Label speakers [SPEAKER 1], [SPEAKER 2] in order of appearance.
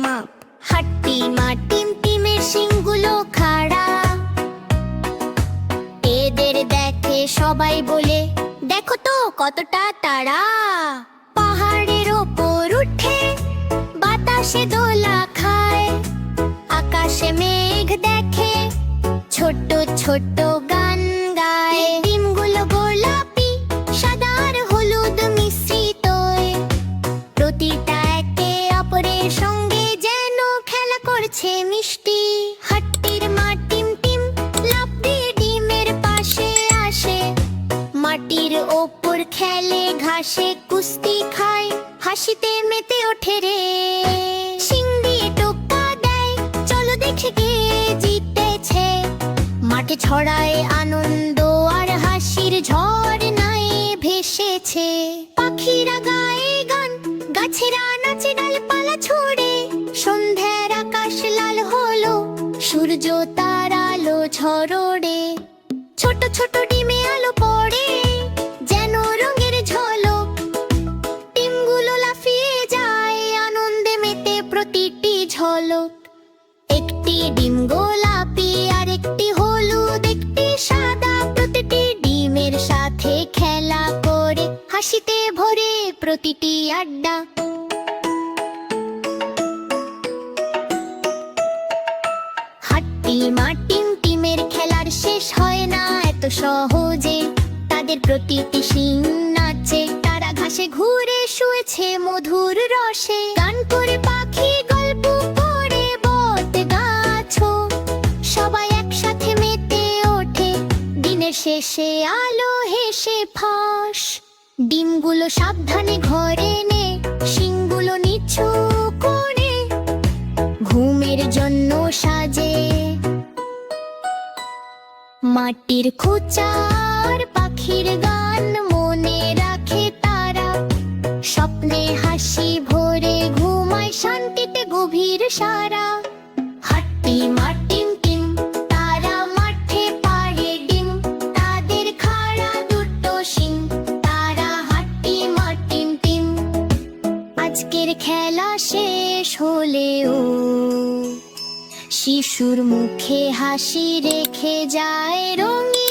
[SPEAKER 1] মাপ। হাট্টি মা টিম টিমের শিংগুলো খাড়া, এদের দেখে সবাই বলে, দেখো তো কতটা তারা। পাহাড়ের ওপর উঠে বাতাসে দোলা খায়, আকাশে মেঘ দেখে ছোট্ট ছোট্ট গান গায়। ডিমগুলো গোলাপি, সাদা আর হলুদ মিশ্রিত, প্রতিটা একে অপরের সঙ্গে যেন খেলা করছে মিষ্টি। হাট্টির মা টিম টিম লাফ দিয়ে ডিমের পাশে আসে, মাটির ওপর খেলে, ঘাসে কুস্তি খায়, হাসিতে মেতে ওঠে রে। শিং দিয়ে টোকা দেয়, চলো দেখে কে জিতেছে। মাঠে ছড়ায় আনন্দ আর হাসির ঝড়নায় ভেসেছে। পাখিরা গায়ে গান, গাছেরা নাচে, ডালপালা ছড়ে, সন্ধ্যার আকাশ লাল হলো, সূর্য তার আলো ঝরড়ে। ছোট ছোট ডিমে আলো পড়ে, যেন রঙের ঝলক, ডিমগুলো লাফিয়ে যায়, আনন্দে মেতে প্রতিটি ঝলক। একটি ডিম গোলাপি, আর একটি হলুদ, একটি সাদা, প্রতিটি ডিমের সাথে খেলা করে, হাসিতে ভরে প্রতিটি আড্ডা। হাট্টি মা টিম টিমের খেলার শেষ হয় না এত সহজে, তাদের প্রতিটি শিং নাচে, তারা ঘাসে ঘুরে শুয়েছে মধুর রসে, গান করে পাখি গল্প করে বট গাছ, সবাই একসাথে মেতে ওঠে, দিনের শেষে আলো হেসে ফাঁস। ডিমগুলো সাবধানে ঘরে নে, শিংগুলো নিচু করে, ঘুমের জন্য সাজে। মাটির খোঁচার পাখির গান মনে রাখে তারা, স্বপ্নে হাসি ভরে ঘুমায় শান্তিতে গভীর সারা। হাট্টি মা টিম টিম, তারা মাঠে পাড়ে ডিম, তাদের খাড়া দুটো শিং, তারা হাট্টি মা টিম টিম। আজকের খেলা শেষ হলেও শিশুর মুখে হাসি রেখে যায় রঙিন